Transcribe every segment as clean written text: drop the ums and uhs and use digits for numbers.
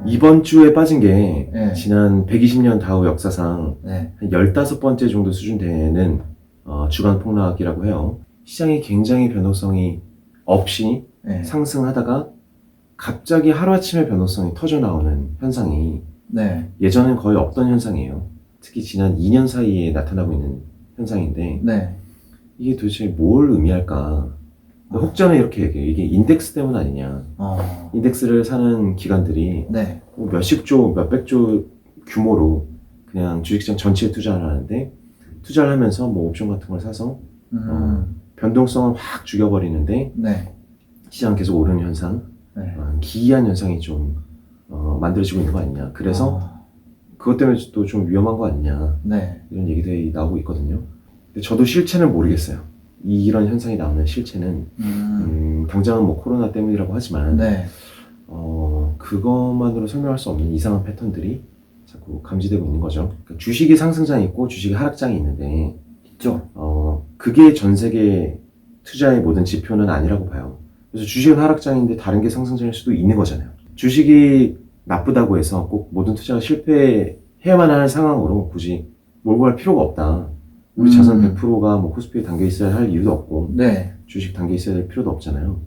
이번 주에 빠진 게 네. 지난 120년 다우 역사상 네. 한 15번째 정도 수준 되는 주간 폭락이라고 해요. 시장이 굉장히 변동성이 없이 네. 상승하다가 갑자기 하루아침에 변동성이 터져 나오는 현상이 네. 예전엔 거의 없던 현상이에요. 특히 지난 2년 사이에 나타나고 있는 현상인데 네. 이게 도대체 뭘 의미할까? 혹자는 이렇게 얘기해요. 이게 인덱스 때문 아니냐. 인덱스를 사는 기관들이 네. 뭐 몇십 조, 몇백 조 규모로 그냥 주식시장 전체에 투자를 하는데 투자를 하면서 뭐 옵션 같은 걸 사서 변동성을 확 죽여버리는데 네. 시장 계속 오르는 현상, 네. 기이한 현상이 좀 만들어지고 있는 거 아니냐. 그래서 그것 때문에 또 좀 위험한 거 아니냐. 네. 이런 얘기들이 나오고 있거든요. 근데 저도 실체는 모르겠어요. 이런 현상이 나오는 실체는 당장은 뭐 코로나 때문이라고 하지만 네. 그것만으로 설명할 수 없는 이상한 패턴들이 자꾸 감지되고 있는 거죠. 그러니까 주식이 상승장이 있고 주식이 하락장이 있는데 있죠. 그게 전 세계 투자의 모든 지표는 아니라고 봐요. 그래서 주식은 하락장인데 다른 게 상승장일 수도 있는 거잖아요. 주식이 나쁘다고 해서 꼭 모든 투자가 실패해야만 하는 상황으로 굳이 몰고 갈 필요가 없다. 우리 자산 100%가 뭐 코스피에 담겨 있어야 할 이유도 없고 네. 주식 담겨 있어야 될 필요도 없잖아요.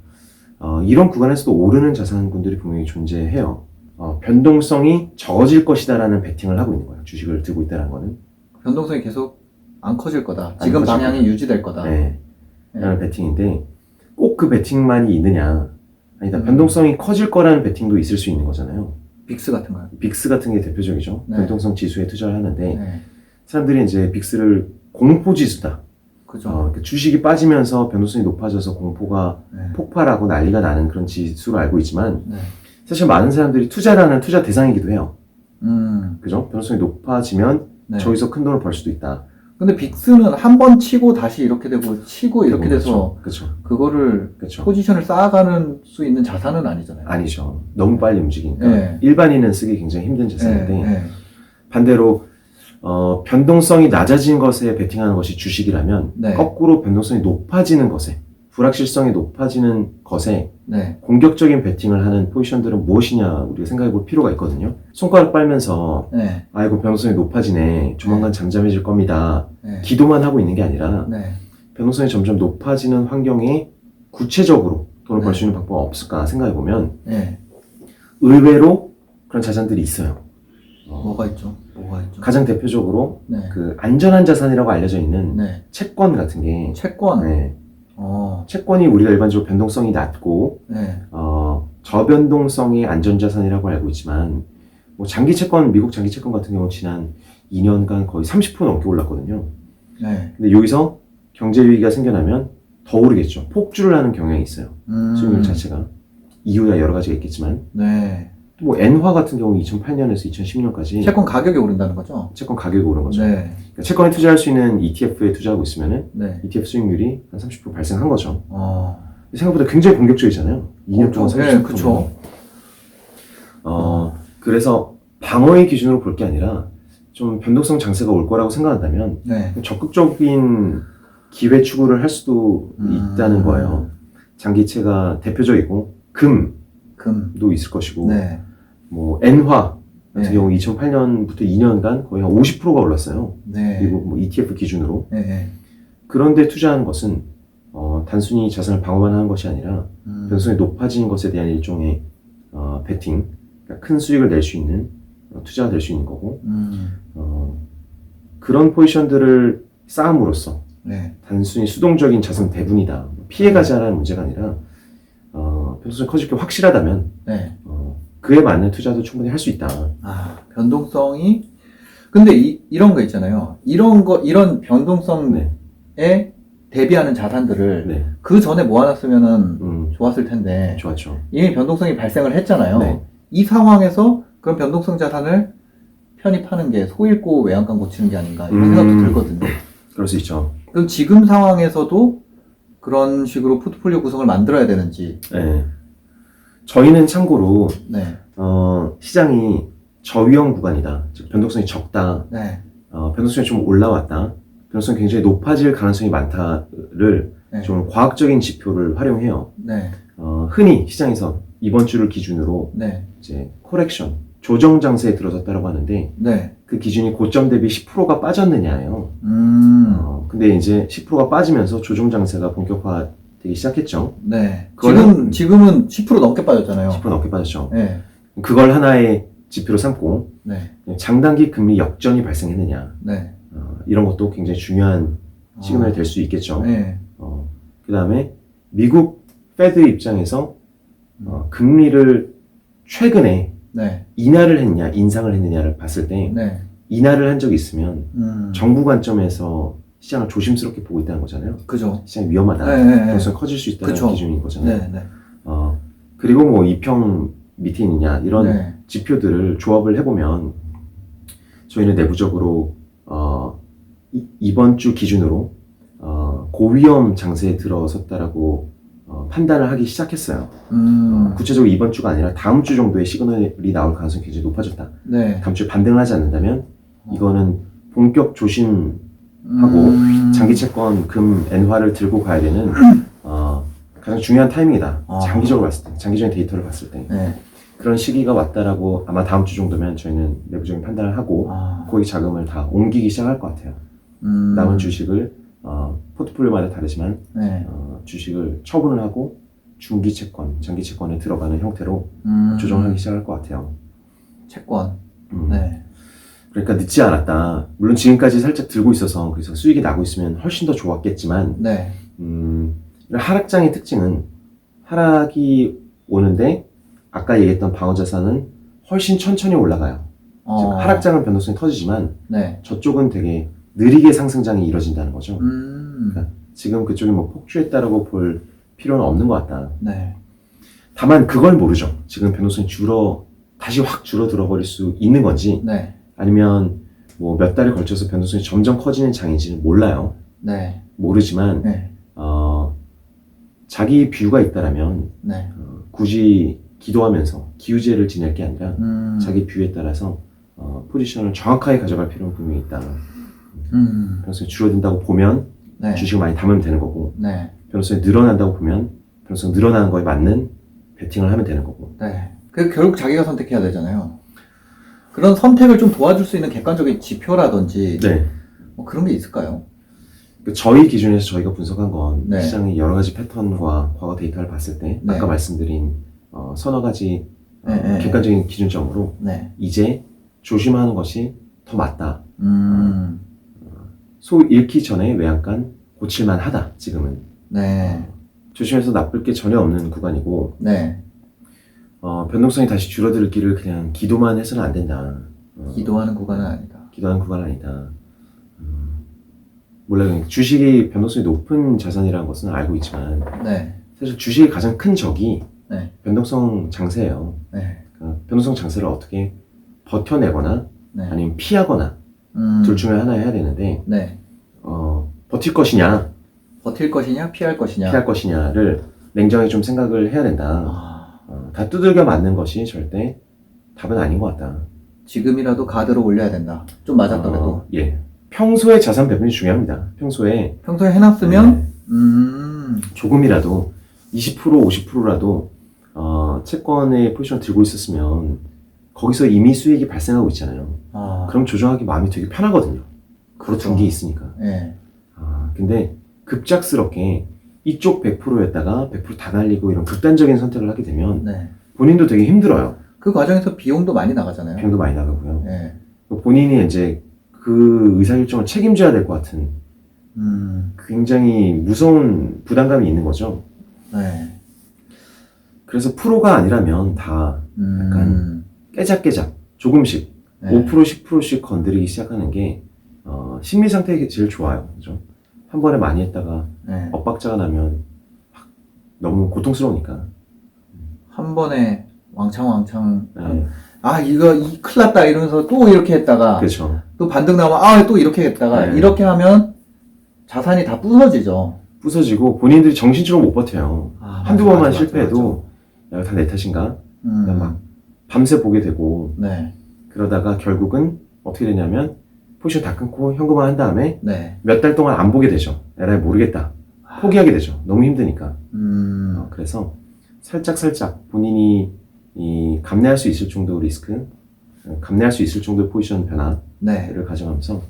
이런 구간에서도 오르는 자산군들이 분명히 존재해요. 변동성이 적어질 것이다라는 베팅을 하고 있는 거예요. 주식을 들고 있다는 거는. 변동성이 계속 안 커질 거다. 지금 커질 방향이 거다. 유지될 거다. 네. 네. 라는 베팅인데 꼭 그 베팅만이 있느냐. 아니다. 음. 변동성이 커질 거라는 베팅도 있을 수 있는 거잖아요. 빅스 같은 거요. 빅스 같은 게 대표적이죠. 네. 변동성 지수에 투자를 하는데 네. 사람들이 이제 빅스를 공포지수다. 그죠. 그러니까 주식이 빠지면서 변동성이 높아져서 공포가 네. 폭발하고 난리가 나는 그런 지수로 알고 있지만 네. 사실 많은 사람들이 투자라는 투자 대상이기도 해요. 그죠? 변동성이 높아지면 네. 저기서 큰 돈을 벌 수도 있다. 근데 빅스는 한 번 치고 다시 이렇게 되고 치고 이렇게 돼서 그렇죠. 그거를 그렇죠. 포지션을 쌓아가는 수 있는 자산은 아니잖아요. 아니죠. 너무 빨리 움직이니까 네. 일반인은 쓰기 굉장히 힘든 자산인데 네. 네. 반대로 변동성이 낮아진 것에 베팅하는 것이 주식이라면 네. 거꾸로 변동성이 높아지는 것에 불확실성이 높아지는 것에 네. 공격적인 베팅을 하는 포지션들은 무엇이냐 우리가 생각해 볼 필요가 있거든요. 손가락 빨면서 네. 아이고 변동성이 높아지네 조만간 잠잠해질 겁니다. 네. 기도만 하고 있는 게 아니라 네. 변동성이 점점 높아지는 환경에 구체적으로 돈을 벌 네. 수 있는 방법은 없을까 생각해 보면 네. 의외로 그런 자산들이 있어요. 뭐가 있죠? 뭐가 있죠? 가장 대표적으로 네. 그 안전한 자산이라고 알려져 있는 네. 채권 같은 게 채권. 네. 어. 채권이 우리가 일반적으로 변동성이 낮고 네. 저변동성의 안전자산이라고 알고 있지만 뭐 장기 채권, 미국 장기 채권 같은 경우는 지난 2년간 거의 30% 넘게 올랐거든요. 네. 근데 여기서 경제 위기가 생겨나면 더 오르겠죠. 폭주를 하는 경향이 있어요. 수익률 자체가. 이유야 여러 가지가 있겠지만 네. 뭐 엔화 같은 경우 2008년에서 2010년까지 채권 가격이 오른다는 거죠? 채권 가격이 오른 거죠. 네. 그러니까 채권에 투자할 수 있는 ETF에 투자하고 있으면은 네. ETF 수익률이 한 30% 발생한 거죠. 생각보다 굉장히 공격적이잖아요. 2년 동안 30%. 네, 그쵸. 그래서 방어의 기준으로 볼 게 아니라 좀 변동성 장세가 올 거라고 생각한다면 네. 적극적인 기회 추구를 할 수도 있다는 거예요. 장기채가 대표적이고 금도 있을 것이고 네. 뭐 엔화 같은 네. 경우 2008년부터 2년간 거의 한 50%가 올랐어요. 네. 그리고 뭐 ETF 기준으로. 네. 네. 그런데 투자하는 것은 단순히 자산을 방어만 하는 것이 아니라 변동성이 높아진 것에 대한 일종의 베팅, 그러니까 큰 수익을 낼 수 있는 투자가 될 수 있는 거고 그런 포지션들을 쌓음으로써 네. 단순히 수동적인 자산 배분이다, 피해가자라는 문제가 아니라 변동성이 커질 게 확실하다면 네. 그에 맞는 투자도 충분히 할 수 있다. 변동성이 근데 이런 거 있잖아요. 이런 변동성에 대비하는 자산들을 네. 그 전에 모아놨으면은 좋았을 텐데 좋았죠. 이미 변동성이 발생을 했잖아요. 네. 이 상황에서 그런 변동성 자산을 편입하는 게 소 잃고 외양간 고치는 게 아닌가 이런 생각도 들거든요. 그럴 수 있죠. 그럼 지금 상황에서도 그런 식으로 포트폴리오 구성을 만들어야 되는지. 네. 저희는 참고로 네. 시장이 저위험 구간이다. 즉 변동성이 적다. 네. 변동성이 좀 올라왔다. 변동성이 굉장히 높아질 가능성이 많다를 네. 좀 과학적인 지표를 활용해요. 네. 흔히 시장에서 이번 주를 기준으로 네. 이제 코렉션, 조정 장세에 들어섰다라고 하는데 네. 그 기준이 고점 대비 10%가 빠졌느냐예요. 근데 이제 10%가 빠지면서 조정 장세가 본격화되기 시작했죠. 네. 그거는- 지금은 10% 넘게 빠졌잖아요. 10% 넘게 빠졌죠. 네. 그걸 하나의 지표로 삼고 네. 장단기 금리 역전이 발생했느냐 네. 이런 것도 굉장히 중요한 시그널이 될 수 있겠죠. 네. 그 다음에 미국 페드 입장에서 금리를 최근에 네. 인하를 했냐 인상을 했느냐를 봤을 때 네. 인하를 한 적이 있으면 정부 관점에서 시장을 조심스럽게 보고 있다는 거잖아요. 그죠. 시장이 위험하다. 네, 네, 네. 그래서 커질 수 있다는 그쵸. 기준인 거잖아요. 네. 네. 그리고 뭐 2평 밑에 있느냐 이런 네. 지표들을 조합을 해보면 저희는 내부적으로 이번 주 기준으로 고위험 장세에 들어섰다라고 판단을 하기 시작했어요. 구체적으로 이번 주가 아니라 다음 주 정도의 시그널이 나올 가능성이 굉장히 높아졌다. 네. 다음 주에 반등을 하지 않는다면 이거는 본격 조심하고 장기 채권 금 엔화를 들고 가야 되는 가장 중요한 타이밍이다. 장기적으로 봤을 때, 장기적인 데이터를 봤을 때 네. 그런 시기가 왔다라고 아마 다음 주 정도면 저희는 내부적인 판단을 하고 거기 자금을 다 옮기기 시작할 것 같아요. 남은 주식을 포트폴리오마다 다르지만 네. 주식을 처분을 하고 중기 채권, 장기 채권에 들어가는 형태로 조정하기 시작할 것 같아요. 채권. 음. 네. 그러니까 늦지 않았다. 물론 지금까지 살짝 들고 있어서 그래서 수익이 나고 있으면 훨씬 더 좋았겠지만 네. 하락장의 특징은 하락이 오는데 아까 얘기했던 방어자산은 훨씬 천천히 올라가요. 즉 하락장은 변동성이 터지지만 네. 저쪽은 되게 느리게 상승장이 이뤄진다는 거죠. 지금 그쪽이 뭐 폭주했다라고 볼 필요는 없는 것 같다. 네. 다만 그걸 모르죠. 지금 변동성이 다시 확 줄어들어 버릴 수 있는 건지 네. 아니면 뭐 몇 달에 걸쳐서 변동성이 점점 커지는 장인지는 몰라요. 네. 모르지만 네. 자기 뷰가 있다라면 네. 굳이 기도하면서 기우제를 지낼 게 아니라 자기 뷰에 따라서 포지션을 정확하게 가져갈 필요는 분명히 있다. 변동성이 줄어든다고 보면 네. 주식을 많이 담으면 되는 거고 네. 변동성이 늘어난다고 보면 변동성이 늘어나는 거에 맞는 베팅을 하면 되는 거고. 네. 그 결국 자기가 선택해야 되잖아요. 그런 선택을 좀 도와줄 수 있는 객관적인 지표라든지 네. 뭐 그런 게 있을까요? 저희 기준에서 저희가 분석한 건 네. 시장의 여러 가지 패턴과 과거 데이터를 봤을 때 네. 아까 말씀드린 서너 가지 네. 객관적인 기준점으로 네. 이제 조심하는 것이 더 맞다. 소 잃기 전에 외양간 고칠만 하다. 지금은 네. 조심해서 나쁠 게 전혀 없는 구간이고 네. 변동성이 다시 줄어들 길을 그냥 기도만 해서는 안 된다. 기도하는 구간은 아니다. 기도하는 구간은 아니다. 몰라요. 주식이 변동성이 높은 자산이라는 것은 알고 있지만 네. 사실 주식의 가장 큰 적이 네. 변동성 장세예요. 네. 변동성 장세를 어떻게 버텨내거나 네. 아니면 피하거나 둘 중에 하나 해야 되는데 네. 버틸 것이냐 버틸 것이냐, 피할 것이냐. 피할 것이냐를 냉정히 좀 생각을 해야 된다. 다 두들겨 맞는 것이 절대 답은 아닌 것 같다. 지금이라도 가드로 올려야 된다. 좀 맞았더라도. 예. 평소에 자산 배분이 중요합니다. 평소에 해놨으면 조금이라도 20% 50%라도 채권의 포지션을 들고 있었으면 거기서 이미 수익이 발생하고 있잖아요. 그럼 조정하기 마음이 되게 편하거든요. 그렇죠. 그런 게 있으니까. 네. 근데 급작스럽게 이쪽 100%였다가 100%다 날리고 이런 극단적인 선택을 하게 되면 네. 본인도 되게 힘들어요. 그 과정에서 비용도 많이 나가잖아요. 비용도 많이 나가고요. 네. 본인이 이제 그 의사결정을 책임져야 될 것 같은 굉장히 무서운 부담감이 있는 거죠. 네. 그래서 프로가 아니라면 다 약간 깨작깨작 조금씩 네. 5% 10%씩 건드리기 시작하는 게 심리 상태가 제일 좋아요. 그죠? 한 번에 많이 했다가 네. 엇박자가 나면 너무 고통스러우니까. 한 번에 왕창 네. 이거 큰일 났다 이러면서 또 이렇게 했다가 그렇죠. 또 반등 나오면 또 이렇게 했다가 네. 이렇게 하면 자산이 다 부서지죠. 부서지고 본인들이 정신적으로 못 버텨요. 한두 번만 맞아, 실패해도 야, 이거 다 내 탓인가? 그냥 막 밤새 보게 되고 네. 그러다가 결국은 어떻게 되냐면 포지션 다 끊고 현금화 한 다음에 네. 몇 달 동안 안 보게 되죠. 에라이 모르겠다. 포기하게 되죠. 너무 힘드니까. 그래서 살짝 본인이 감내할 수 있을 정도 리스크 감내할 수 있을 정도의 포지션 변화를 네. 가져가면서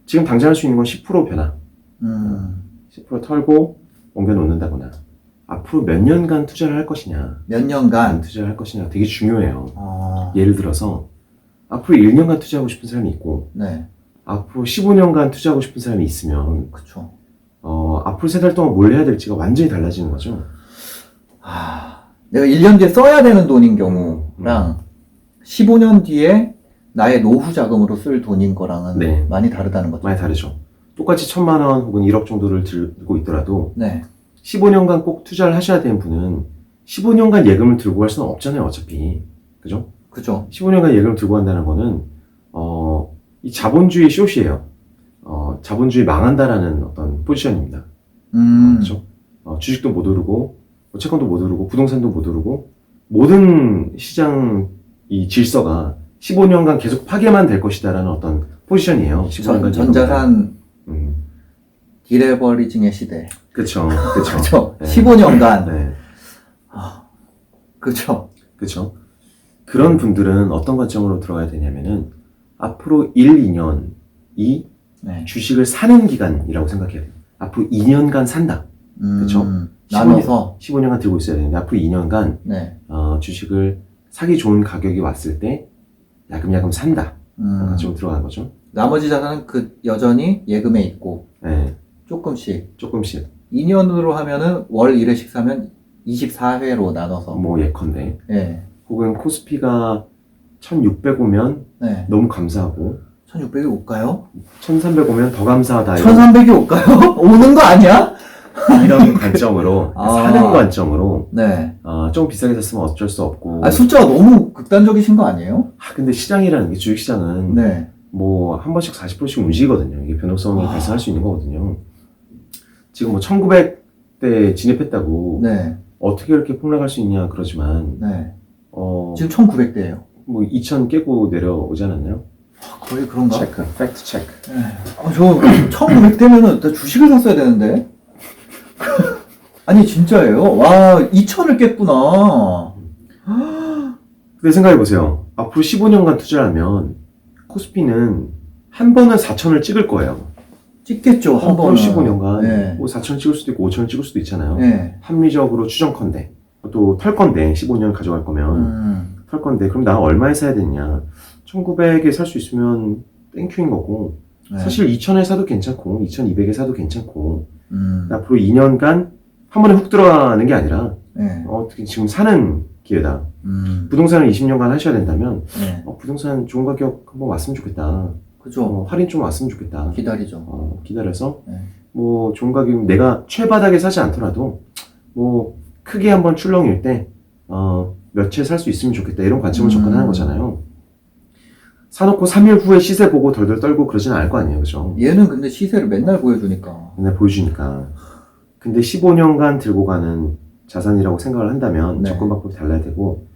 지금 당장 할 수 있는 건 10% 변화, 10% 털고 옮겨 놓는다거나 앞으로 몇 년간 투자를 할 것이냐, 몇 년간. 투자를 할 것이냐 되게 중요해요. 아, 예를 들어서 앞으로 1년간 투자하고 싶은 사람이 있고 네. 앞으로 15년간 투자하고 싶은 사람이 있으면 그쵸. 앞으로 3달 동안 뭘 해야 될지가 완전히 달라지는 거죠. 내가 1년 뒤에 써야 되는 돈인 경우랑 15년 뒤에 나의 노후 자금으로 쓸 돈인 거랑은 네. 많이 다르다는 거죠. 많이 다르죠. 똑같이 1,000만 원 혹은 1억 정도를 들고 있더라도 네. 15년간 꼭 투자를 하셔야 되는 분은 15년간 예금을 들고 갈 수는 없잖아요, 어차피. 그죠? 그죠. 15년간 예금을 들고 간다는 거는, 이 자본주의 숏이에요. 자본주의 망한다라는 어떤 포지션입니다. 그죠? 주식도 못 오르고, 채권도 못 오르고, 부동산도 못 오르고, 모든 시장 이 질서가 15년간 계속 파괴만 될 것이다라는 어떤 포지션이에요. 15년간 전자산 디레버리징의 시대. 그쵸. 그쵸. 네. 15년간. 네. 그쵸. 그쵸. 그런 분들은 어떤 관점으로 들어가야 되냐면은, 앞으로 1, 2년이 네. 주식을 사는 기간이라고 생각해야 돼요. 앞으로 2년간 산다. 그쵸? 나눠서. 15년간 들고 있어야 되는데, 앞으로 2년간, 네. 주식을 사기 좋은 가격이 왔을 때, 야금야금 산다. 그런 관점으로 들어가는 거죠. 나머지 자산은 여전히 예금에 있고, 네. 조금씩. 2년으로 하면은 월 1회씩 사면 24회로 나눠서. 뭐 예컨대. 네. 혹은 코스피가 1600 오면 네. 너무 감사하고, 1600이 올까요? 1300 오면 더 감사하다. 1300이 올까요? 오는 거 아니야? 이런 관점으로, 사는 관점으로, 네. 좀 비싸게 샀으면 어쩔 수 없고. 숫자가 너무 극단적이신 거 아니에요? 근데 시장이라는 게, 주식시장은, 네. 뭐, 한 번씩 40%씩 움직이거든요. 이게 변동성이 아. 발생할 수 있는 거거든요. 지금 뭐, 1900대 진입했다고, 네. 어떻게 이렇게 폭락할 수 있냐, 그러지만, 네. 지금 지금 1900대예요. 뭐, 2000 깨고 내려오지 않았나요? 거의 그런가? 체크, 팩트 체크. 저 1900대면은 주식을 샀어야 되는데. 아니 진짜예요. 와 2000을 깼구나. 근데 생각해보세요. 앞으로 15년간 투자를 하면, 코스피는 한 번은 4000을 찍을 거예요. 찍겠죠 한 번은. 15년간. 네. 뭐 4000 찍을 수도 있고, 5000 찍을 수도 있잖아요. 네. 합리적으로 추정컨대. 또 털 건데, 15년 가져갈 거면. 털 건데, 그럼 나 얼마에 사야 되냐? 1900에 살 수 있으면 땡큐인 거고, 네. 사실 2000에 사도 괜찮고, 2200에 사도 괜찮고, 앞으로 2년간 한 번에 훅 들어가는 게 아니라, 네. 어떻게 지금 사는 기회다. 부동산을 20년간 하셔야 된다면, 네. 부동산 좋은 가격 한번 왔으면 좋겠다. 그죠. 할인 좀 왔으면 좋겠다. 기다리죠. 기다려서, 네. 뭐, 좋은 가격이면 내가 최바닥에 사지 않더라도, 뭐, 크게 한번 출렁일 때, 몇 채 살 수 있으면 좋겠다. 이런 관점으로 접근하는 거잖아요. 사놓고 3일 후에 시세 보고 덜덜 떨고 그러진 않을 거 아니에요. 그죠? 얘는 근데 시세를 맨날 보여주니까. 맨날 보여주니까. 근데 15년간 들고 가는 자산이라고 생각을 한다면 네. 접근 방법이 달라야 되고,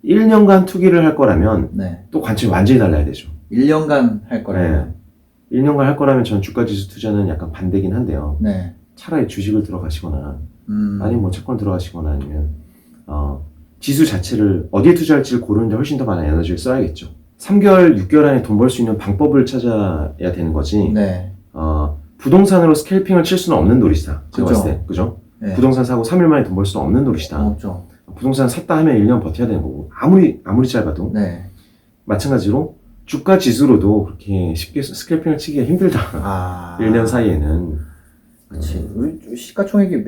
1년간 투기를 할 거라면 네. 또 관점이 완전히 달라야 되죠. 1년간 할 거라면. 1년간 할 거라면 전 주가지수 투자는 약간 반대긴 한데요. 네. 차라리 주식을 들어가시거나, 아니면 뭐 채권 들어가시거나 아니면, 지수 자체를 어디에 투자할지를 고르는데 훨씬 더 많은 에너지를 써야겠죠. 3개월, 6개월 안에 돈 벌 수 있는 방법을 찾아야 되는 거지. 네. 부동산으로 스캘핑을 칠 수는 없는 노릇이다. 제가 그죠. 봤을 때. 그죠? 네. 부동산 사고 3일 만에 돈 벌 수는 없는 노릇이다. 없죠. 부동산 샀다 하면 1년 버텨야 되는 거고. 아무리 짧아도. 네. 마찬가지로 주가 지수로도 그렇게 쉽게 스캘핑을 치기가 힘들다. 1년 사이에는. 그치. 우리 시가총액이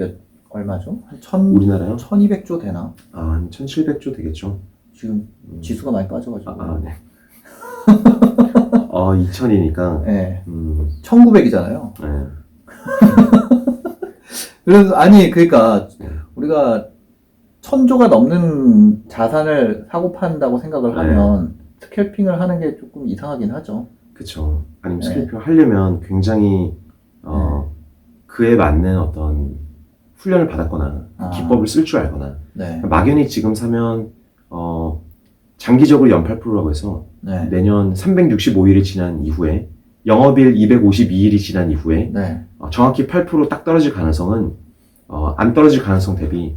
얼마죠? 한 우리나라요? 1200조 되나? 한 1700조 되겠죠. 지금 지수가 많이 빠져가지고. 네. 2000이니까. 네. 1900이잖아요. 네. 그래서, 그러니까, 우리가 1000조가 넘는 자산을 사고 판다고 생각을 하면, 스캘핑을 하는 게 조금 이상하긴 하죠. 그쵸. 아니면 스캘핑을 하려면 굉장히, 그에 맞는 어떤 훈련을 받았거나, 기법을 쓸 줄 알거나, 네. 막연히 지금 사면, 장기적으로 연 8%라고 해서, 네. 내년 365일이 지난 이후에, 영업일 252일이 지난 이후에, 네. 정확히 8% 딱 떨어질 가능성은, 안 떨어질 가능성 대비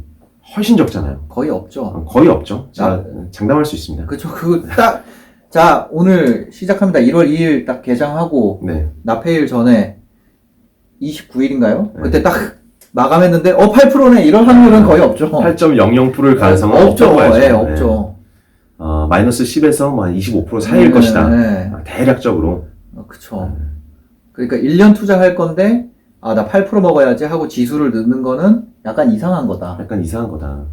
훨씬 적잖아요. 거의 없죠. 거의 없죠. 제가 장담할 수 있습니다. 그쵸. 그거 딱, 자, 오늘 시작합니다. 1월 2일 딱 개장하고, 네. 납회일 전에 29일인가요? 네. 그때 딱 마감했는데, 8%네. 이런 확률은 거의 없죠. 8.00%를 가능성은 없죠. 없다고 봐야죠. 예, 없죠. 마이너스 10에서 뭐 한 25% 사이일 것이다. 네. 대략적으로. 그쵸. 그러니까 1년 투자할 건데, 아, 나 8% 먹어야지 하고 지수를 넣는 거는 약간 이상한 거다. 약간 이상한 거다.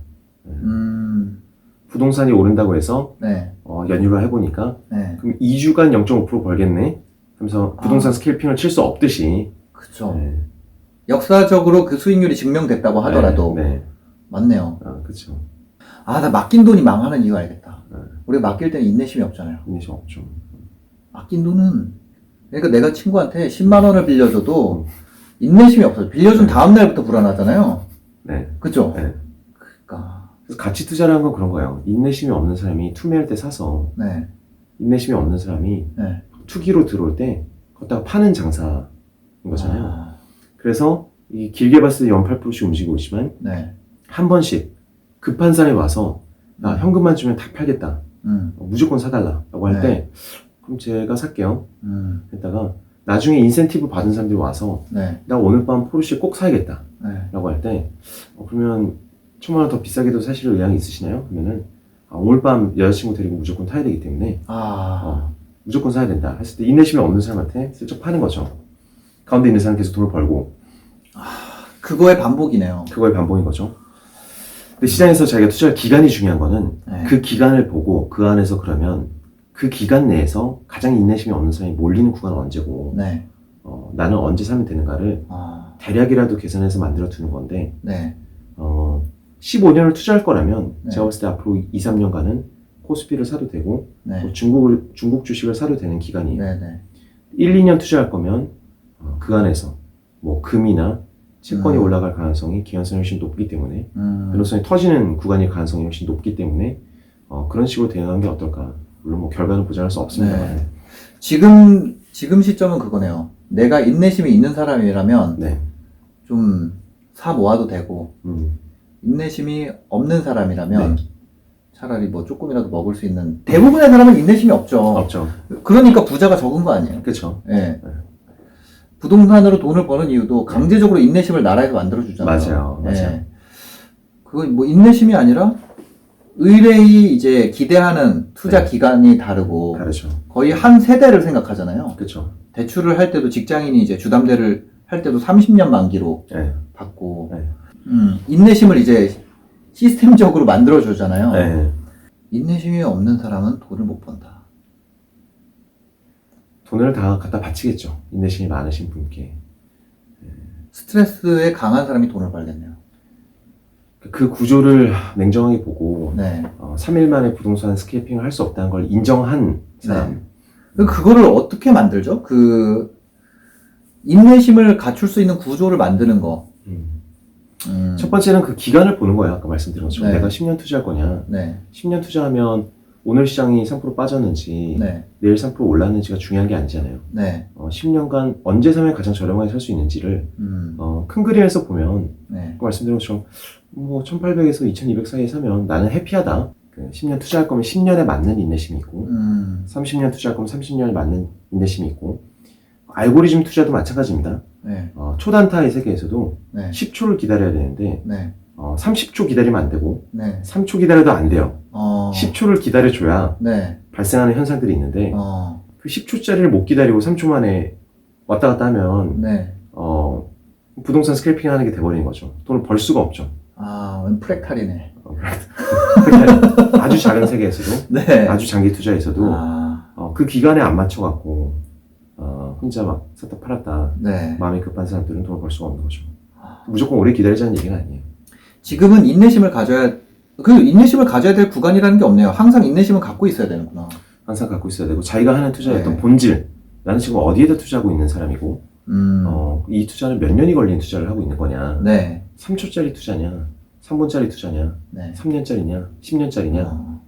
부동산이 오른다고 해서 네. 연휴를 해보니까 네. 그럼 2주간 0.5% 벌겠네? 하면서 부동산 스캘핑을 칠 수 없듯이. 그쵸. 네. 역사적으로 그 수익률이 증명됐다고 하더라도. 네. 맞네요. 그쵸. 아, 나 맡긴 돈이 망하는 이유 알겠다. 네. 우리가 맡길 때는 인내심이 없잖아요. 인내심 없죠. 맡긴 돈은, 그러니까 내가 친구한테 10만 원을 빌려줘도 인내심이 없어요. 빌려준 다음 날부터 불안하잖아요. 네. 그쵸? 네. 그러니까. 그래서 가치 투자라는 건 그런 거예요. 인내심이 없는 사람이 투매할 때 사서, 네. 인내심이 없는 사람이 네. 투기로 들어올 때 걷다가 파는 장사인 거잖아요. 아, 그래서 이 길게 봤을 때 연 8%씩 움직이고 있지만 네. 한 번씩 급한 사람이 와서 나 현금만 주면 다 팔겠다. 무조건 사달라고 할 네. 때 그럼 제가 살게요. 음. 했다가 나중에 인센티브 받은 사람들이 와서 네. 나 오늘 밤 포르쉐 꼭 사야겠다 네. 라고 할 때 그러면 1,000만 원 더 비싸게도 사실 의향이 있으시나요? 그러면은 오늘 밤 여자친구 데리고 무조건 타야 되기 때문에 무조건 사야 된다 했을 때 인내심이 없는 사람한테 슬쩍 파는 거죠. 가운데 있는 사람 계속 돈을 벌고 그거의 반복이네요. 그거의 반복인 거죠. 근데 시장에서 자기가 투자할 기간이 중요한 거는 네. 그 기간을 보고 그 안에서 그러면 그 기간 내에서 가장 인내심이 없는 사람이 몰리는 구간은 언제고 네. 나는 언제 사면 되는가를 대략이라도 계산해서 만들어 두는 건데 네. 15년을 투자할 거라면 네. 제가 봤을 때 앞으로 2, 3년간은 코스피를 사도 되고 네. 또 중국 주식을 사도 되는 기간이에요. 네. 네. 1, 2년 투자할 거면 그 안에서 뭐 금이나 채권이 올라갈 가능성이 개연성이 훨씬 높기 때문에 변동성이 터지는 구간일 가능성이 훨씬 높기 때문에 그런 식으로 대응하는 게 어떨까. 물론 뭐 결과는 보장할 수 없습니다. 네. 지금 시점은 그거네요. 내가 인내심이 있는 사람이라면 네. 좀 사 모아도 되고 인내심이 없는 사람이라면 차라리 뭐 조금이라도 먹을 수 있는 대부분의 사람은 인내심이 없죠. 없죠. 그러니까 부자가 적은 거 아니에요. 그렇죠. 네. 부동산으로 돈을 버는 이유도 강제적으로 인내심을 나라에서 만들어주잖아요. 맞아요. 맞아요. 네. 그건 뭐 인내심이 아니라 의뢰이 이제 기대하는 투자 네. 기간이 다르고 다르죠. 거의 한 세대를 생각하잖아요. 그렇죠. 대출을 할 때도 직장인이 이제 주담대를 할 때도 30년 만기로 네. 받고 네. 인내심을 이제 시스템적으로 만들어주잖아요. 네. 인내심이 없는 사람은 돈을 못 번다. 돈을 다 갖다 바치겠죠. 인내심이 많으신 분께. 스트레스에 강한 사람이 돈을 벌겠네요. 그 구조를 냉정하게 보고 네. 3일 만에 부동산 스케이핑을 할 수 없다는 걸 인정한 사람. 그거를 어떻게 만들죠? 인내심을 갖출 수 있는 구조를 만드는 거. 첫 번째는 그 기간을 보는 거예요. 아까 말씀드린 것처럼 네. 내가 10년 투자할 거냐. 네. 10년 투자하면 오늘 시장이 3% 빠졌는지 네. 내일 3% 올랐는지가 중요한 게 아니잖아요. 네. 10년간 언제 사면 가장 저렴하게 살 수 있는지를 큰 그림에서 보면 네. 아까 말씀드린 것처럼 뭐 1800에서 2200 사이에 사면 나는 해피하다. 10년 투자할 거면 10년에 맞는 인내심이 있고 30년 투자할 거면 30년에 맞는 인내심이 있고 알고리즘 투자도 마찬가지입니다. 네. 초단타의 세계에서도 네. 10초를 기다려야 되는데 네. 30초 기다리면 안 되고 네. 3초 기다려도 안 돼요. 10초를 기다려줘야 네. 발생하는 현상들이 있는데 그 10초짜리를 못 기다리고 3초 만에 왔다 갔다 하면 네. 부동산 스크래핑 하는 게 돼버리는 거죠. 돈을 벌 수가 없죠. 프랙탈이네. 아주 작은 세계에서도 네. 아주 장기 투자에서도 그 기간에 안 맞춰갖고 혼자 막 샀다 팔았다 네. 마음이 급한 사람들은 돈을 벌 수가 없는 거죠. 무조건 오래 기다리자는 얘기는 아니에요. 지금은 인내심을 가져야 될 구간이라는 게 없네요. 항상 인내심을 갖고 있어야 되는구나. 항상 갖고 있어야 되고 자기가 하는 투자의 네. 어떤 본질 나는 지금 어디에다 투자하고 있는 사람이고 이 투자는 몇 년이 걸린 투자를 하고 있는 거냐 네. 3초짜리 투자냐 3분짜리 투자냐 네. 3년짜리냐 10년짜리냐